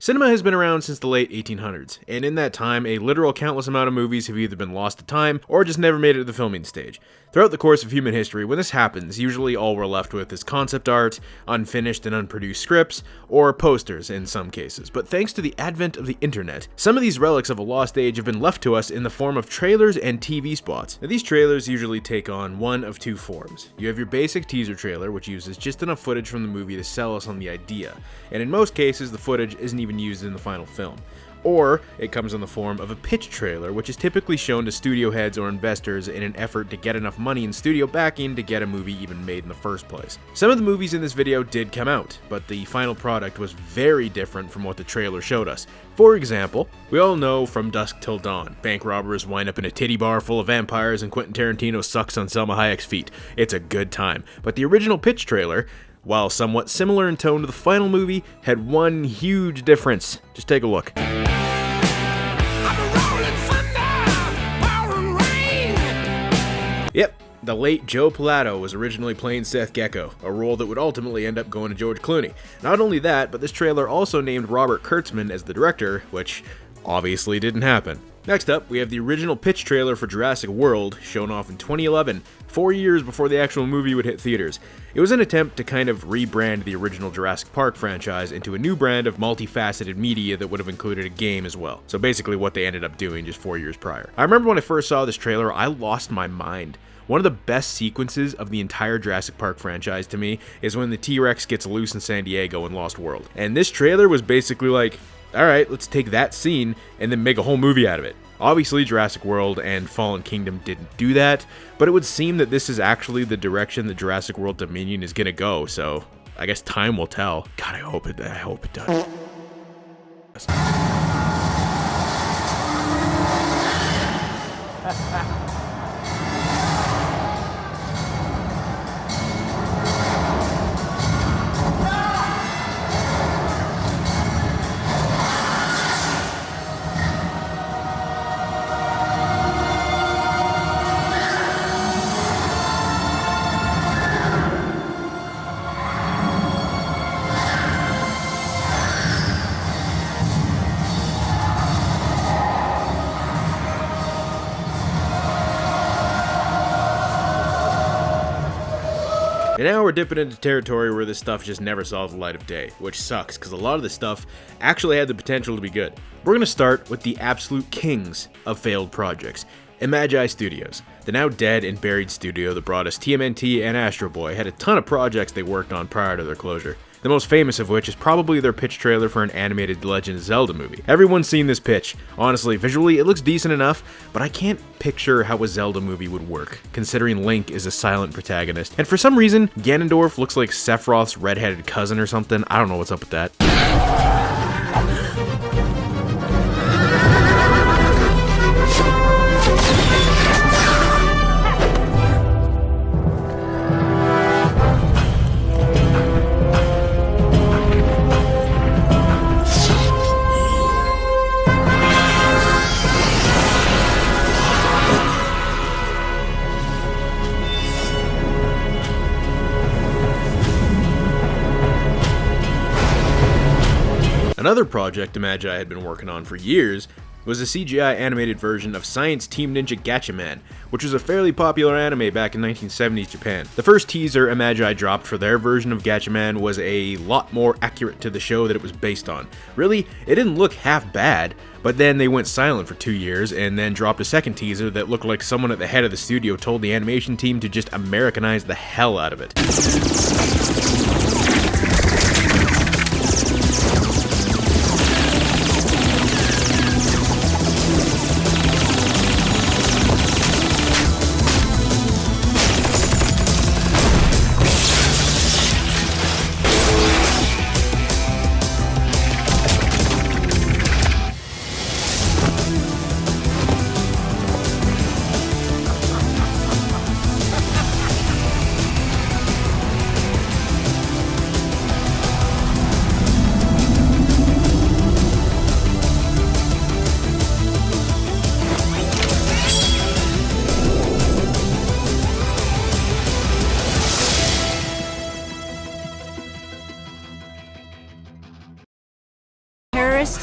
Cinema has been around since the late 1800s, and in that time, a literal countless amount of movies have either been lost to time or just never made it to the filming stage. Throughout the course of human history, when this happens, usually all we're left with is concept art, unfinished and unproduced scripts, or posters in some cases. But thanks to the advent of the internet, some of these relics of a lost age have been left to us in the form of trailers and TV spots. Now, these trailers usually take on one of two forms. You have your basic teaser trailer, which uses just enough footage from the movie to sell us on the idea, and in most cases, the footage isn't even used in the final film. Or it comes in the form of a pitch trailer, which is typically shown to studio heads or investors in an effort to get enough money in studio backing to get a movie even made in the first place. Some of the movies in this video did come out, but the final product was very different from what the trailer showed us. For example, we all know From Dusk Till Dawn, bank robbers wind up in a titty bar full of vampires and Quentin Tarantino sucks on Selma Hayek's feet. It's a good time. But the original pitch trailer, while somewhat similar in tone to the final movie, had one huge difference. Just take a look. Yep, the late Joe Pilato was originally playing Seth Gecko, a role that would ultimately end up going to George Clooney. Not only that, but this trailer also named Robert Kurtzman as the director, which obviously didn't happen. Next up, we have the original pitch trailer for Jurassic World, shown off in 2011, 4 years before the actual movie would hit theaters. It was an attempt to kind of rebrand the original Jurassic Park franchise into a new brand of multifaceted media that would have included a game as well. So basically what they ended up doing just 4 years prior. I remember when I first saw this trailer, I lost my mind. One of the best sequences of the entire Jurassic Park franchise to me is when the T-Rex gets loose in San Diego in Lost World. And this trailer was basically like, alright, let's take that scene and then make a whole movie out of it. Obviously, Jurassic World and Fallen Kingdom didn't do that, but it would seem that this is actually the direction that Jurassic World Dominion is gonna go, so I guess time will tell. God, I hope it does. And now we're dipping into territory where this stuff just never saw the light of day, which sucks because a lot of this stuff actually had the potential to be good. We're going to start with the absolute kings of failed projects, Imagi Studios. The now dead and buried studio that brought us TMNT and Astro Boy had a ton of projects they worked on prior to their closure. The most famous of which is probably their pitch trailer for an animated Legend of Zelda movie. Everyone's seen this pitch. Honestly, visually it looks decent enough, but I can't picture how a Zelda movie would work, considering Link is a silent protagonist. And for some reason, Ganondorf looks like Sephiroth's redheaded cousin or something. I don't know what's up with that. Another project Imagi had been working on for years was a CGI animated version of Science Team Ninja Gatchaman, which was a fairly popular anime back in 1970s Japan. The first teaser Imagi dropped for their version of Gatchaman was a lot more accurate to the show that it was based on. Really, it didn't look half bad, but then they went silent for 2 years and then dropped a second teaser that looked like someone at the head of the studio told the animation team to just Americanize the hell out of it.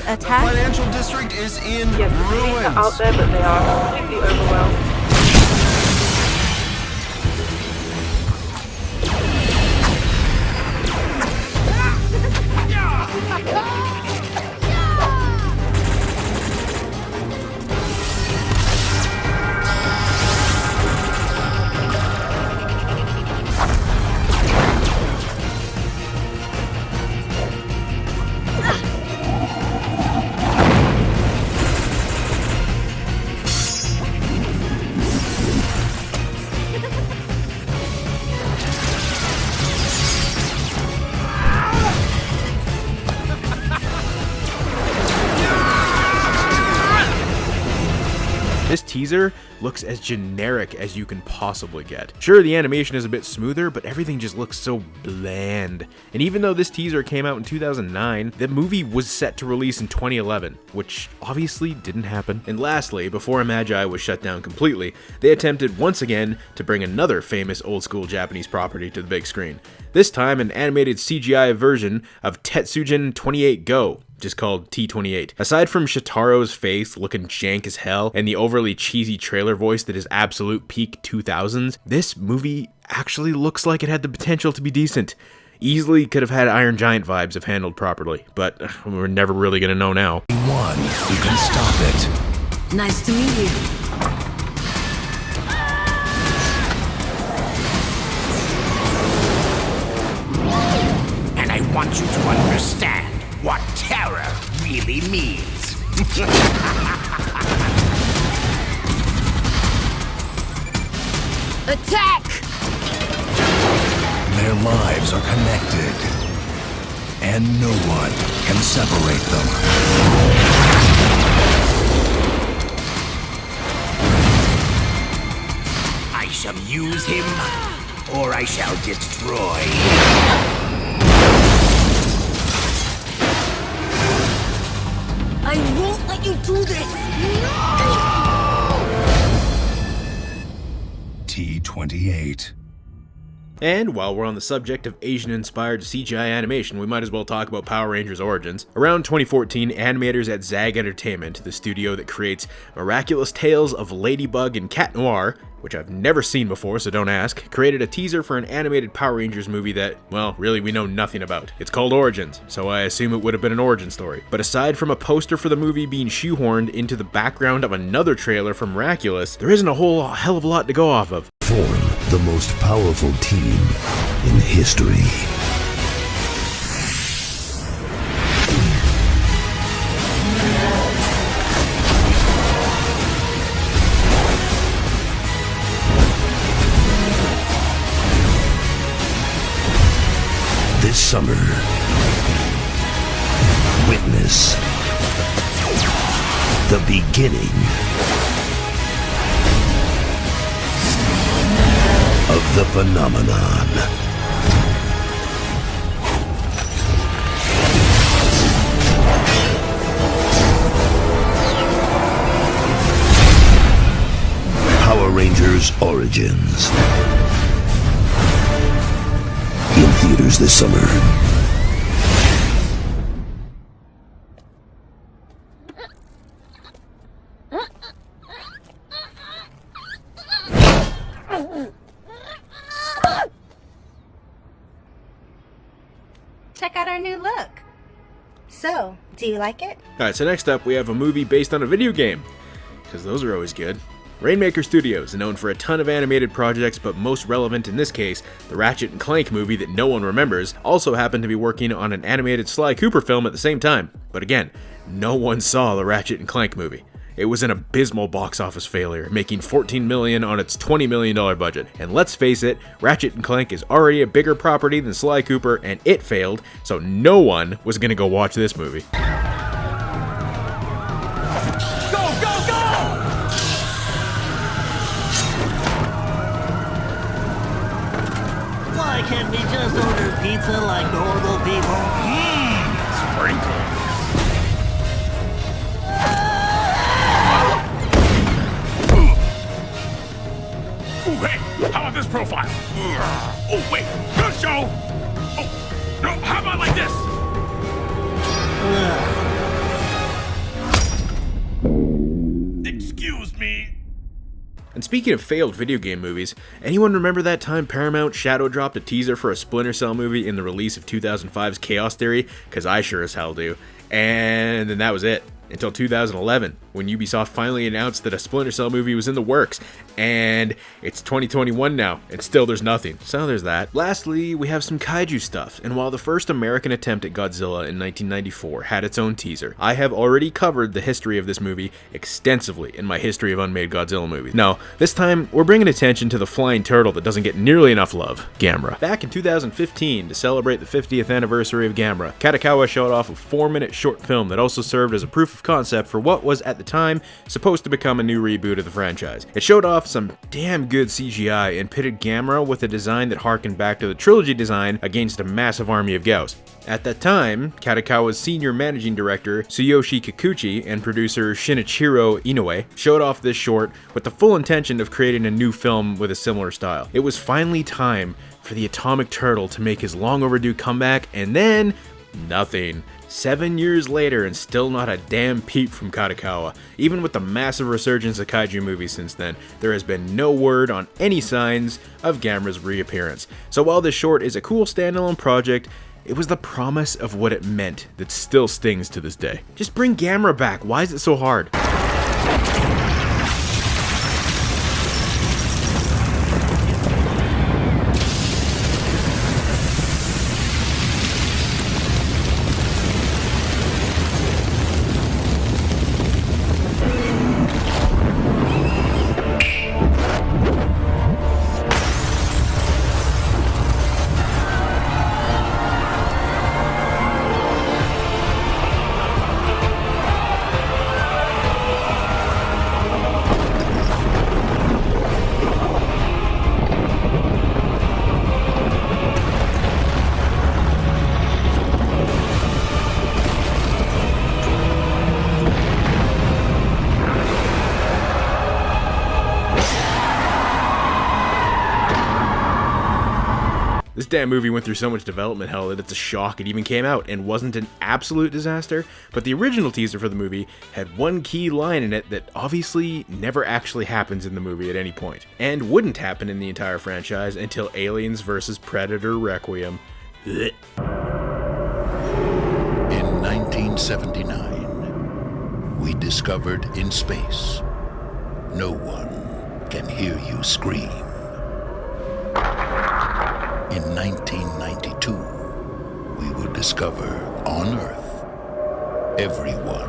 attack? Financial district is in Yes, the police ruins. are out there, but they are completely overwhelmed. This teaser looks as generic as you can possibly get. Sure, the animation is a bit smoother, but everything just looks so bland. And even though this teaser came out in 2009, the movie was set to release in 2011, which obviously didn't happen. And lastly, before Imagi was shut down completely, they attempted once again to bring another famous old school Japanese property to the big screen. This time an animated CGI version of Tetsujin 28 Go, just called T28. Aside from Shitaro's face looking jank as hell and the overly cheesy trailer voice that is absolute peak 2000s, this movie actually looks like it had the potential to be decent. Easily could have had Iron Giant vibes if handled properly, but we're never really gonna know now. One who can stop it. Nice to meet you. And I want you to understand what terror really means. Attack! Their lives are connected, and no one can separate them. I shall use him, or I shall destroy. I won't let you do this! T28. And while we're on the subject of Asian-inspired CGI animation, we might as well talk about Power Rangers Origins. Around 2014, animators at Zag Entertainment, the studio that creates Miraculous Tales of Ladybug and Cat Noir, which I've never seen before, so don't ask, created a teaser for an animated Power Rangers movie that, well, really we know nothing about. It's called Origins, so I assume it would have been an origin story. But aside from a poster for the movie being shoehorned into the background of another trailer from Miraculous, there isn't a whole hell of a lot to go off of. Form the most powerful team in history. This summer, witness the beginning of the phenomenon. Power Rangers Origins. In theaters this summer. Check out our new look. So, do you like it? Alright, so next up we have a movie based on a video game, because those are always good. Rainmaker Studios, known for a ton of animated projects, but most relevant in this case, the Ratchet & Clank movie that no one remembers, also happened to be working on an animated Sly Cooper film at the same time. But again, no one saw the Ratchet & Clank movie. It was an abysmal box office failure, making $14 million on its $20 million budget. And let's face it, Ratchet & Clank is already a bigger property than Sly Cooper, and it failed, so no one was gonna go watch this movie. Why can't we just order pizza like normal people? Sprinkles. Ooh, hey, how about this profile? Oh, wait, good show. Oh, no, how about like this? And speaking of failed video game movies, anyone remember that time Paramount shadow dropped a teaser for a Splinter Cell movie in the release of 2005's Chaos Theory? Cause I sure as hell do. And then that was it. Until 2011, when Ubisoft finally announced that a Splinter Cell movie was in the works, and it's 2021 now, and still there's nothing, so there's that. Lastly, we have some kaiju stuff, and while the first American attempt at Godzilla in 1994 had its own teaser, I have already covered the history of this movie extensively in my history of unmade Godzilla movies. Now, this time, we're bringing attention to the flying turtle that doesn't get nearly enough love, Gamera. Back in 2015, to celebrate the 50th anniversary of Gamera, Kadokawa showed off a 4-minute short film that also served as a proof of concept for what was at the time supposed to become a new reboot of the franchise. It showed off some damn good CGI and pitted Gamera with a design that harkened back to the trilogy design against a massive army of Gyaos. At that time, Kadokawa's senior managing director Tsuyoshi Kikuchi and producer Shinichiro Inoue showed off this short with the full intention of creating a new film with a similar style. It was finally time for the Atomic Turtle to make his long overdue comeback, and then nothing. 7 years later and still not a damn peep from Kadokawa. Even with the massive resurgence of kaiju movies since then, there has been no word on any signs of Gamera's reappearance. So while this short is a cool standalone project, it was the promise of what it meant that still stings to this day. Just bring Gamera back, why is it so hard? This damn movie went through so much development hell that it's a shock it even came out and wasn't an absolute disaster, but the original teaser for the movie had one key line in it that obviously never actually happens in the movie at any point, and wouldn't happen in the entire franchise until Aliens vs. Predator Requiem. Blech. In 1979, we discovered in space, no one can hear you scream. In 1992, we will discover on Earth, everyone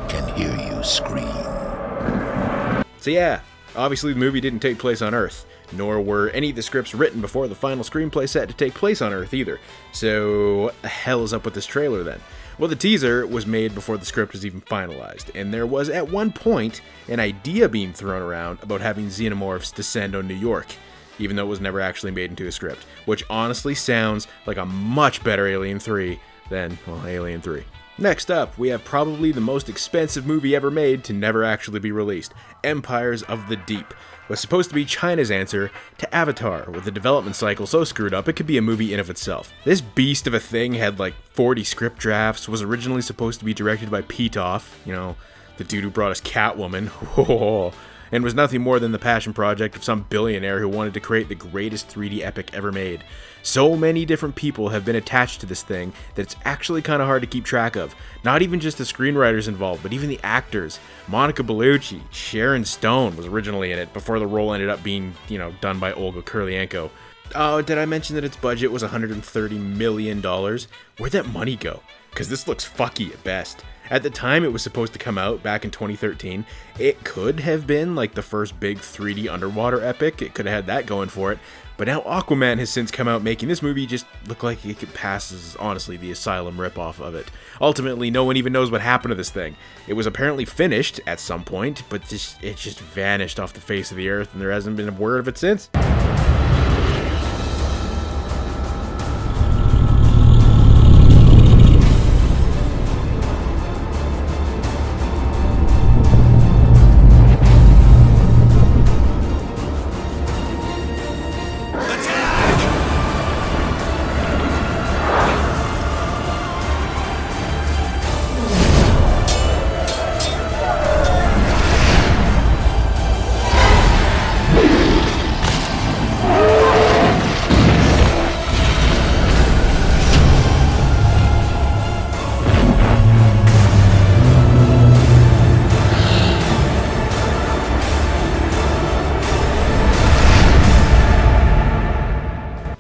can hear you scream. So yeah, obviously the movie didn't take place on Earth, nor were any of the scripts written before the final screenplay set to take place on Earth either. So what the hell is up with this trailer then? Well, the teaser was made before the script was even finalized, and there was at one point an idea being thrown around about having xenomorphs descend on New York, even though it was never actually made into a script, which honestly sounds like a much better Alien 3 than, well, Alien 3. Next up, we have probably the most expensive movie ever made to never actually be released, Empires of the Deep. Was supposed to be China's answer to Avatar, with the development cycle so screwed up it could be a movie in of itself. This beast of a thing had like 40 script drafts, was originally supposed to be directed by Pitoff, you know, the dude who brought us Catwoman, and was nothing more than the passion project of some billionaire who wanted to create the greatest 3D epic ever made. So many different people have been attached to this thing that it's actually kind of hard to keep track of. Not even just the screenwriters involved, but even the actors. Monica Bellucci, Sharon Stone was originally in it before the role ended up being, you know, done by Olga Kurylenko. Oh, did I mention that its budget was $130 million? Where'd that money go? Because this looks fucky at best. At the time it was supposed to come out back in 2013, it could have been like the first big 3D underwater epic. It could have had that going for it. But now Aquaman has since come out, making this movie just look like it could pass as, honestly, the Asylum ripoff of it. Ultimately, no one even knows what happened to this thing. It was apparently finished at some point, but it just vanished off the face of the earth, and there hasn't been a word of it since.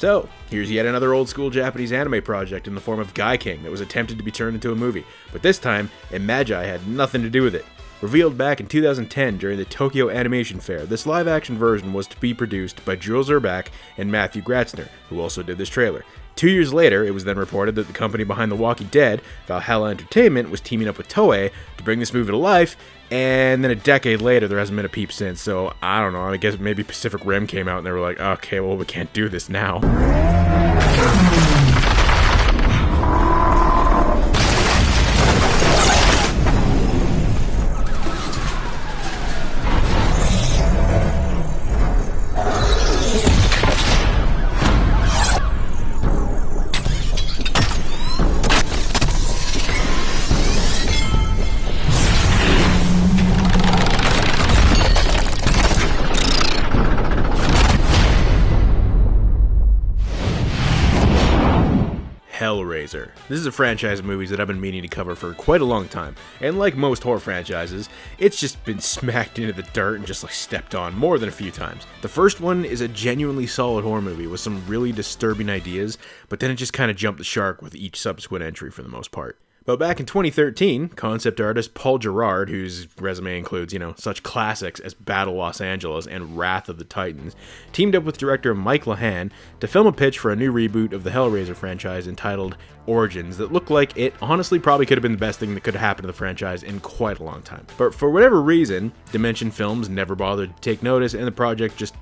So, here's yet another old school Japanese anime project in the form of Guy King that was attempted to be turned into a movie, but this time, Imagi had nothing to do with it. Revealed back in 2010 during the Tokyo Animation Fair, this live-action version was to be produced by Jules Urbach and Matthew Gratzner, who also did this trailer. 2 years later, it was then reported that the company behind The Walking Dead, Valhalla Entertainment, was teaming up with Toei to bring this movie to life, and then a decade later, there hasn't been a peep since, so I don't know, I guess maybe Pacific Rim came out and they were like, okay, well, we can't do this now. Hellraiser. This is a franchise of movies that I've been meaning to cover for quite a long time, and like most horror franchises, it's just been smacked into the dirt and just stepped on more than a few times. The first one is a genuinely solid horror movie with some really disturbing ideas, but then it just kind of jumped the shark with each subsequent entry for the most part. But back in 2013, concept artist Paul Gerard, whose resume includes, such classics as Battle Los Angeles and Wrath of the Titans, teamed up with director Mike Lahan to film a pitch for a new reboot of the Hellraiser franchise entitled Origins that looked like it honestly probably could have been the best thing that could have happened to the franchise in quite a long time. But for whatever reason, Dimension Films never bothered to take notice and the project just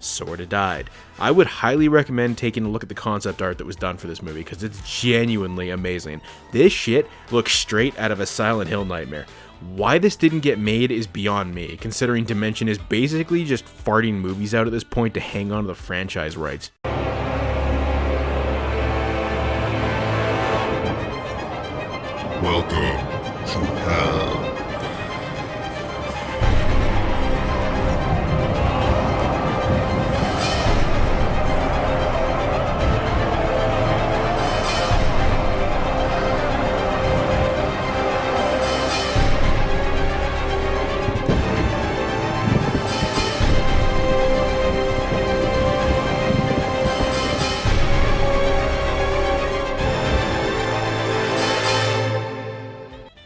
sorta died. I would highly recommend taking a look at the concept art that was done for this movie because it's genuinely amazing. This shit looks straight out of a Silent Hill nightmare. Why this didn't get made is beyond me, considering Dimension is basically just farting movies out at this point to hang on to the franchise rights. Welcome to Hell.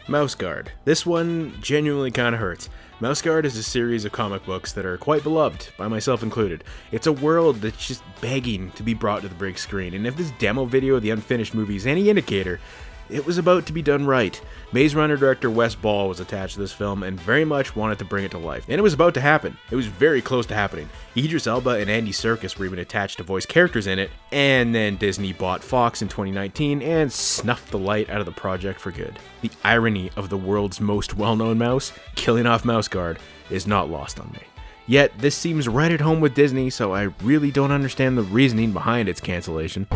Mouse Guard. This one genuinely kind of hurts. Mouse Guard is a series of comic books that are quite beloved, by myself included. It's a world that's just begging to be brought to the big screen, and if this demo video of the unfinished movie is any indicator, it was about to be done right. Maze Runner director Wes Ball was attached to this film and very much wanted to bring it to life. And it was about to happen. It was very close to happening. Idris Elba and Andy Serkis were even attached to voice characters in it, and then Disney bought Fox in 2019 and snuffed the light out of the project for good. The irony of the world's most well-known mouse killing off Mouse Guard is not lost on me. Yet, this seems right at home with Disney, so I really don't understand the reasoning behind its cancellation.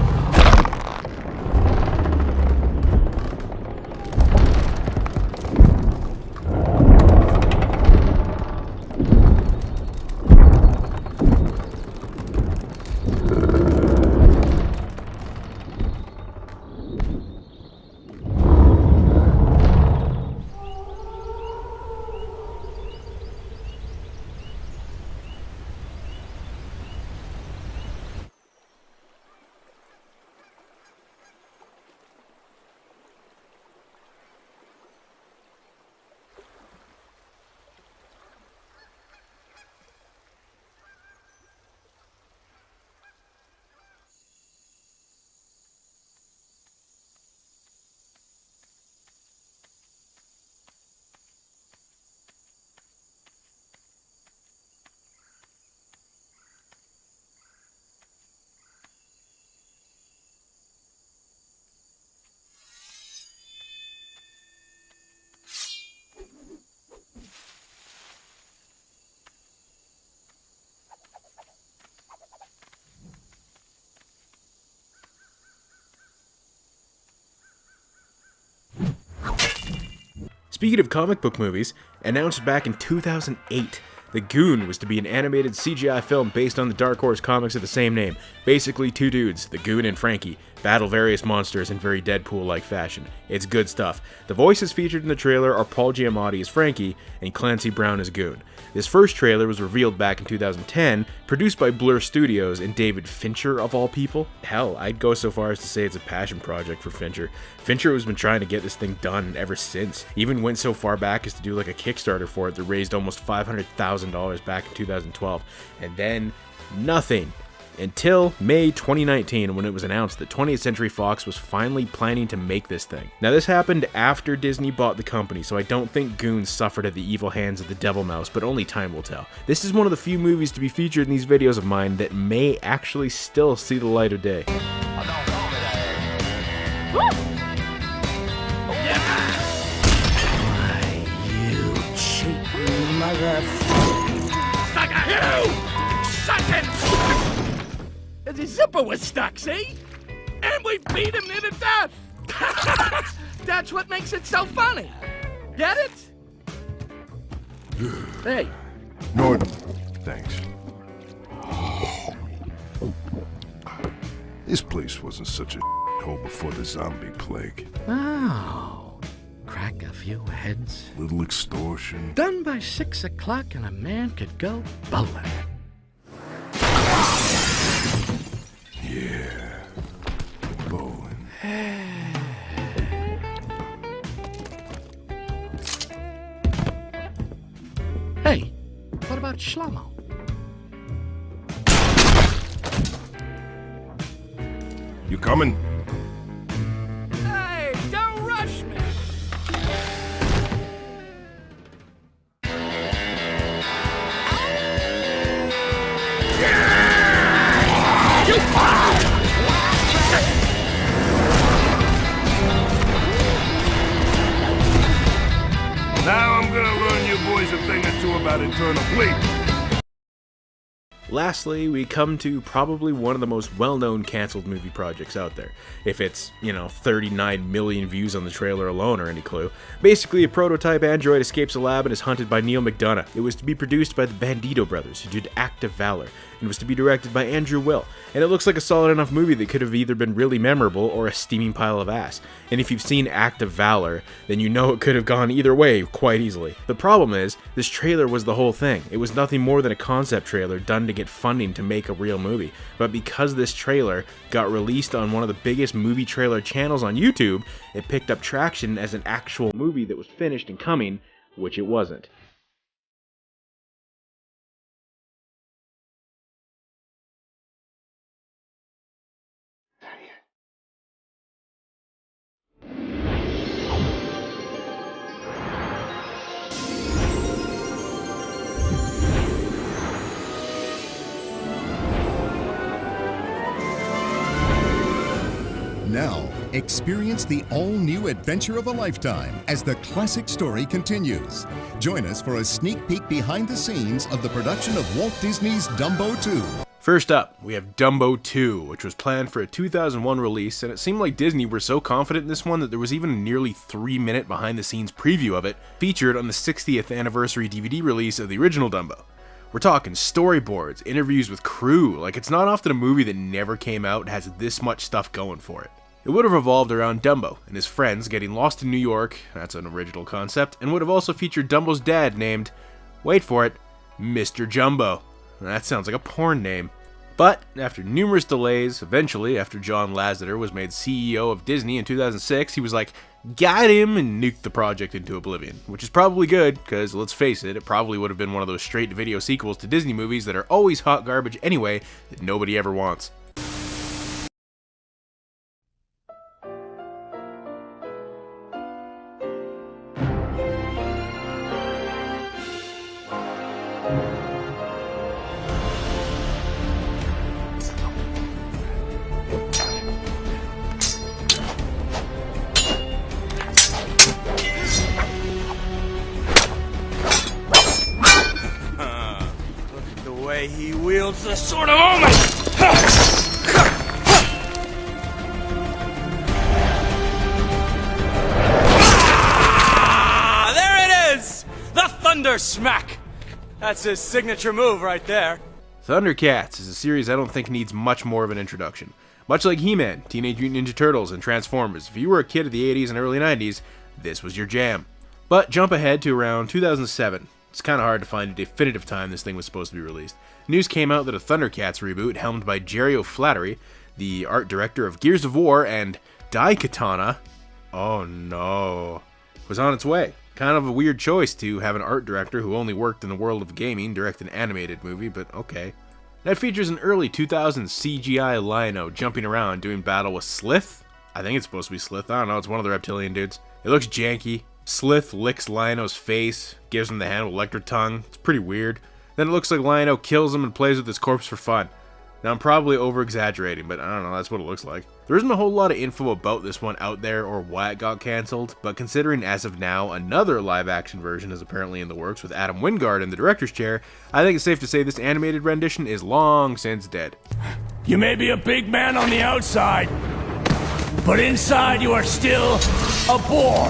Speaking of comic book movies, announced back in 2008, the Goon was to be an animated CGI film based on the Dark Horse comics of the same name. Basically two dudes, the Goon and Frankie, battle various monsters in very Deadpool-like fashion. It's good stuff. The voices featured in the trailer are Paul Giamatti as Frankie and Clancy Brown as Goon. This first trailer was revealed back in 2010, produced by Blur Studios and David Fincher of all people. Hell, I'd go so far as to say it's a passion project for Fincher. Fincher has been trying to get this thing done ever since. Even went so far back as to do like a Kickstarter for it that raised almost $500,000 back in 2012. And then nothing. Until May 2019, when it was announced that 20th Century Fox was finally planning to make this thing. Now this happened after Disney bought the company, so I don't think Goon suffered at the evil hands of the Devil Mouse, but only time will tell. This is one of the few movies to be featured in these videos of mine that may actually still see the light of day. The zipper was stuck, see? And we beat him near to death! That's what makes it so funny. Get it? Hey. No, thanks. This place wasn't such a hole before the zombie plague. Oh. Crack a few heads. Little extortion. Done by 6 o'clock and a man could go bowling. Yeah. Bowling. Hey, what about Shlomo? You coming? Hey, don't rush me! Now I'm gonna learn you boys a thing or two about internal bleed. Lastly, we come to probably one of the most well-known cancelled movie projects out there. If it's, 39 million views on the trailer alone or any clue. Basically, a prototype android escapes a lab and is hunted by Neil McDonough. It was to be produced by the Bandito brothers, who did Act of Valor, and was to be directed by Andrew Will. And it looks like a solid enough movie that could have either been really memorable or a steaming pile of ass. And if you've seen Act of Valor, then you know it could have gone either way quite easily. The problem is, this trailer was the whole thing. It was nothing more than a concept trailer done to get funding to make a real movie. But because this trailer got released on one of the biggest movie trailer channels on YouTube, it picked up traction as an actual movie that was finished and coming, which it wasn't. Now, experience the all-new adventure of a lifetime as the classic story continues. Join us for a sneak peek behind the scenes of the production of Walt Disney's Dumbo 2. First up, we have Dumbo 2, which was planned for a 2001 release, and it seemed like Disney were so confident in this one that there was even a nearly 3-minute behind-the-scenes preview of it, featured on the 60th anniversary DVD release of the original Dumbo. We're talking storyboards, interviews with crew. Like, it's not often a movie that never came out and has this much stuff going for it. It would have revolved around Dumbo and his friends getting lost in New York, that's an original concept, and would have also featured Dumbo's dad named, wait for it, Mr. Jumbo. That sounds like a porn name. But after numerous delays, eventually, after John Lasseter was made CEO of Disney in 2006, he was like, got him, and nuked the project into oblivion. Which is probably good, because let's face it, it probably would have been one of those straight-to-video sequels to Disney movies that are always hot garbage anyway, that nobody ever wants. He wields the sword of Omen! There it is! The Thunder Smack! That's his signature move right there. ThunderCats is a series I don't think needs much more of an introduction. Much like He-Man, Teenage Mutant Ninja Turtles, and Transformers, if you were a kid of the 80s and early 90s, this was your jam. But jump ahead to around 2007. It's kind of hard to find a definitive time this thing was supposed to be released. News came out that a ThunderCats reboot, helmed by Jerry O'Flaherty, the art director of Gears of War and Daikatana, oh no, was on its way. Kind of a weird choice to have an art director who only worked in the world of gaming direct an animated movie, but okay. That features an early 2000s CGI Lion-O jumping around doing battle with Slith? I think it's supposed to be Slith, I don't know, it's one of the reptilian dudes. It looks janky. Slith licks Lion-O's face, gives him the hand with electric tongue. It's pretty weird. Then it looks like Lion-O kills him and plays with his corpse for fun. Now I'm probably over-exaggerating, but I don't know, that's what it looks like. There isn't a whole lot of info about this one out there or why it got cancelled, but considering as of now another live-action version is apparently in the works with Adam Wingard in the director's chair, I think it's safe to say this animated rendition is long since dead. You may be a big man on the outside, but inside you are still a boy.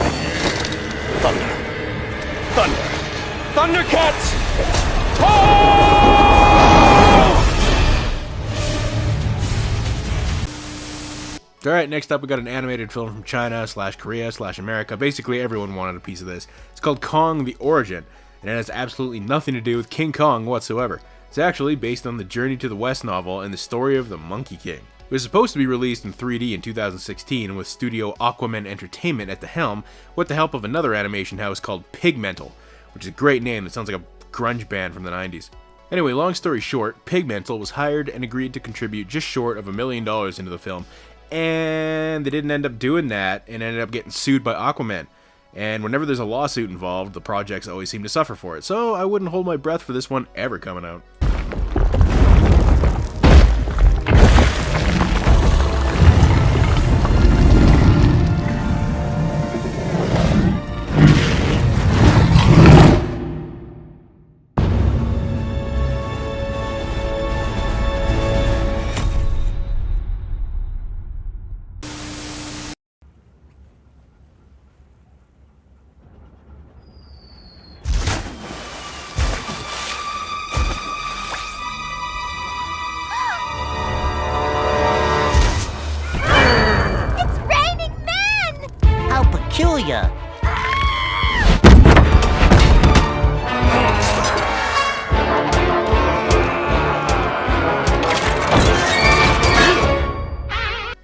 ThunderCats! Alright, next up we got an animated film from China / Korea / America. Basically everyone wanted a piece of this. It's called Kong the Origin, and it has absolutely nothing to do with King Kong whatsoever. It's actually based on the Journey to the West novel and the story of the Monkey King. It was supposed to be released in 3D in 2016 with studio Aquaman Entertainment at the helm with the help of another animation house called Pigmental, which is a great name that sounds like a grunge band from the 90s. Anyway, long story short, Pigmental was hired and agreed to contribute just short of $1 million into the film, and they didn't end up doing that and ended up getting sued by Aquaman. And whenever there's a lawsuit involved, the projects always seem to suffer for it, so I wouldn't hold my breath for this one ever coming out. Peculiar.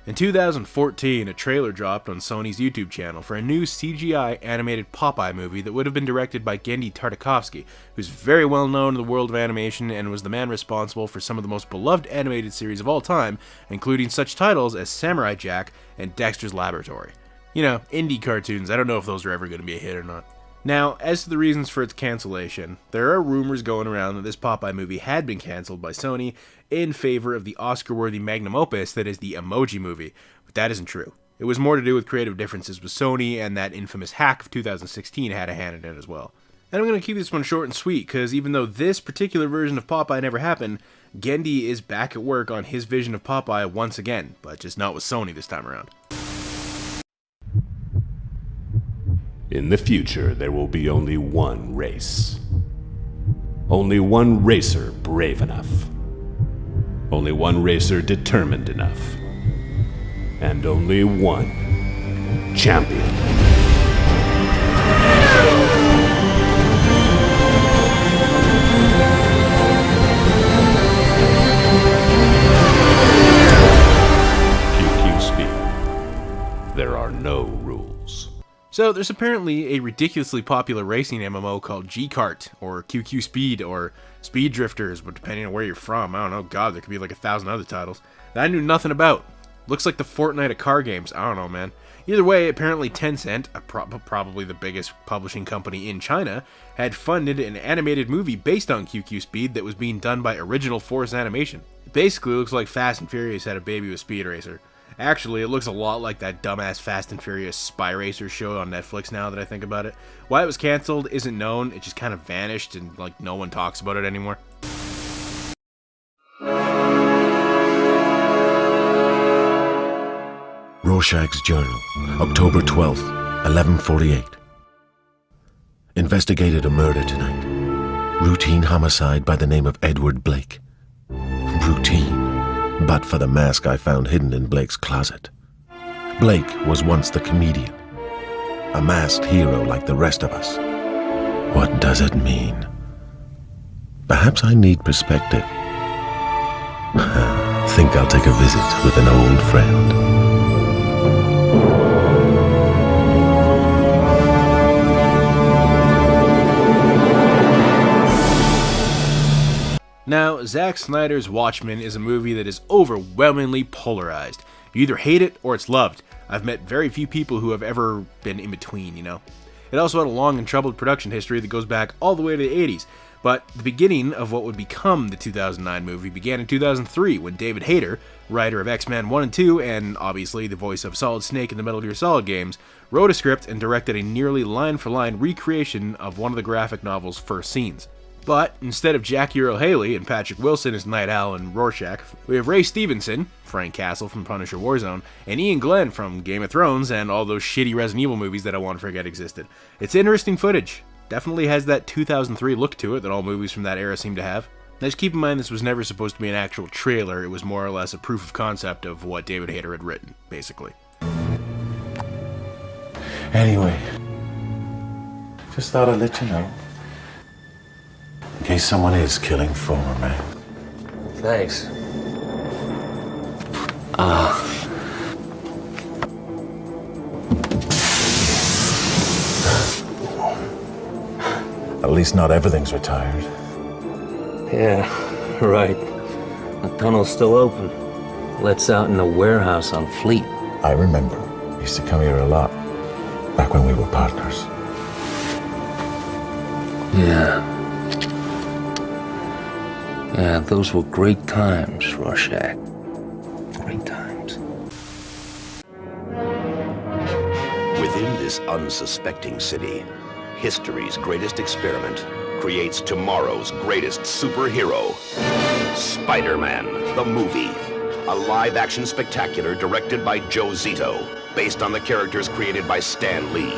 In 2014, a trailer dropped on Sony's YouTube channel for a new CGI animated Popeye movie that would have been directed by Genndy who's very well known in the world of animation and was the man responsible for some of the most beloved animated series of all time, including such titles as Samurai Jack and Dexter's Laboratory. You know, indie cartoons, I don't know if those are ever going to be a hit or not. Now, as to the reasons for its cancellation, there are rumors going around that this Popeye movie had been cancelled by Sony in favor of the Oscar-worthy magnum opus that is the Emoji Movie, but that isn't true. It was more to do with creative differences with Sony, and that infamous hack of 2016 had a hand in it as well. And I'm going to keep this one short and sweet, because even though this particular version of Popeye never happened, Genndy is back at work on his vision of Popeye once again, but just not with Sony this time around. In the future, there will be only one race. Only one racer brave enough. Only one racer determined enough. And only one champion. QQ Speed. There are no rules. So there's apparently a ridiculously popular racing MMO called G-Kart, or QQ Speed, or Speed Drifters, but depending on where you're from, I don't know, god, there could be like 1,000 other titles that I knew nothing about. Looks like the Fortnite of car games, I don't know, man. Either way, apparently Tencent, probably the biggest publishing company in China, had funded an animated movie based on QQ Speed that was being done by Original Force Animation. It basically looks like Fast and Furious had a baby with Speed Racer. Actually, it looks a lot like that dumbass Fast and Furious Spy Racer show on Netflix now that I think about it. Why it was cancelled isn't known, it just kind of vanished and like no one talks about it anymore. Rorschach's Journal, October 12th, 1148. Investigated a murder tonight. Routine homicide by the name of Edward Blake. Routine. but for the mask I found hidden in Blake's closet. Blake was once the comedian, a masked hero like the rest of us. What does it mean? Perhaps I need perspective. Think I'll take a visit with an old friend. Now, Zack Snyder's Watchmen is a movie that is overwhelmingly polarized. You either hate it or it's loved. I've met very few people who have ever been in between, you know. It also had a long and troubled production history that goes back all the way to the 80s, but the beginning of what would become the 2009 movie began in 2003 when David Hayter, writer of X-Men 1 and 2 and obviously the voice of Solid Snake in the Metal Gear Solid games, wrote a script and directed a nearly line-for-line recreation of one of the graphic novel's first scenes. But instead of Jackie Earle Haley and Patrick Wilson as Night Owl and Rorschach, we have Ray Stevenson, Frank Castle from Punisher Warzone, and Ian Glenn from Game of Thrones and all those shitty Resident Evil movies that I want to forget existed. It's interesting footage. Definitely has that 2003 look to it that all movies from that era seem to have. Now just keep in mind this was never supposed to be an actual trailer, it was more or less a proof of concept of what David Hayter had written, basically. Anyway, just thought I'd let you know. In case someone is killing former man. Thanks. At least not everything's retired. Yeah, right. The tunnel's still open. Let's out in the warehouse on Fleet. I remember. Used to come here a lot. Back when we were partners. Yeah. Yeah, those were great times, Rorschach. Great times. Within this unsuspecting city, history's greatest experiment creates tomorrow's greatest superhero. Spiderman, the movie. A live-action spectacular directed by Joe Zito, based on the characters created by Stan Lee.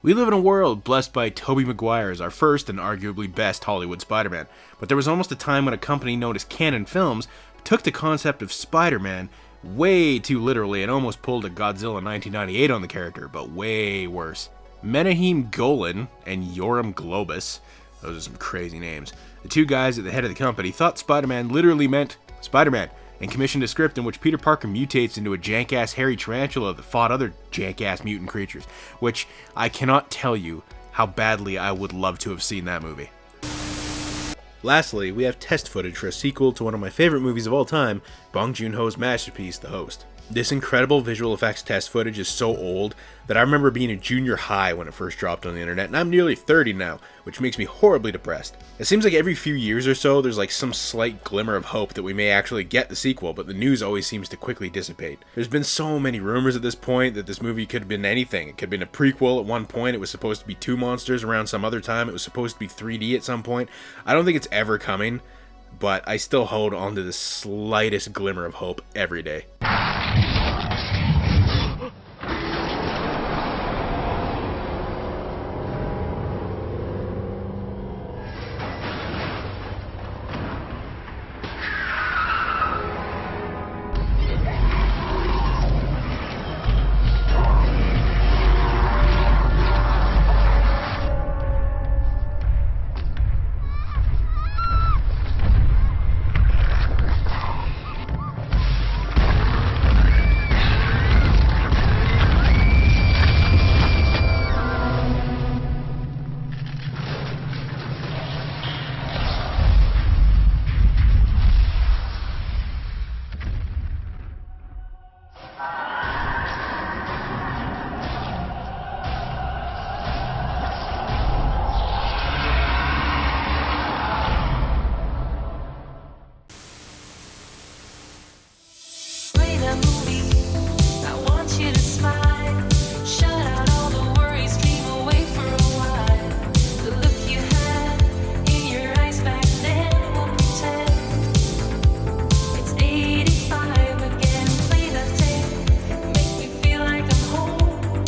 We live in a world blessed by Tobey Maguire as our first and arguably best Hollywood Spider-Man, but there was almost a time when a company known as Canon Films took the concept of Spider-Man way too literally and almost pulled a Godzilla 1998 on the character, but way worse. Menahem Golan and Yoram Globus, those are some crazy names, the two guys at the head of the company thought Spider-Man literally meant Spider-Man, and commissioned a script in which Peter Parker mutates into a jank-ass hairy tarantula that fought other jank-ass mutant creatures, which I cannot tell you how badly I would love to have seen that movie. Lastly, we have test footage for a sequel to one of my favorite movies of all time, Bong Joon-ho's masterpiece, The Host. This incredible visual effects test footage is so old that I remember being in junior high when it first dropped on the internet, and I'm nearly 30 now, which makes me horribly depressed. It seems like every few years or so there's like some slight glimmer of hope that we may actually get the sequel, but the news always seems to quickly dissipate. There's been so many rumors at this point that this movie could have been anything. It could have been a prequel at one point, it was supposed to be two monsters around some other time, it was supposed to be 3D at some point. I don't think it's ever coming, but I still hold on to the slightest glimmer of hope every day.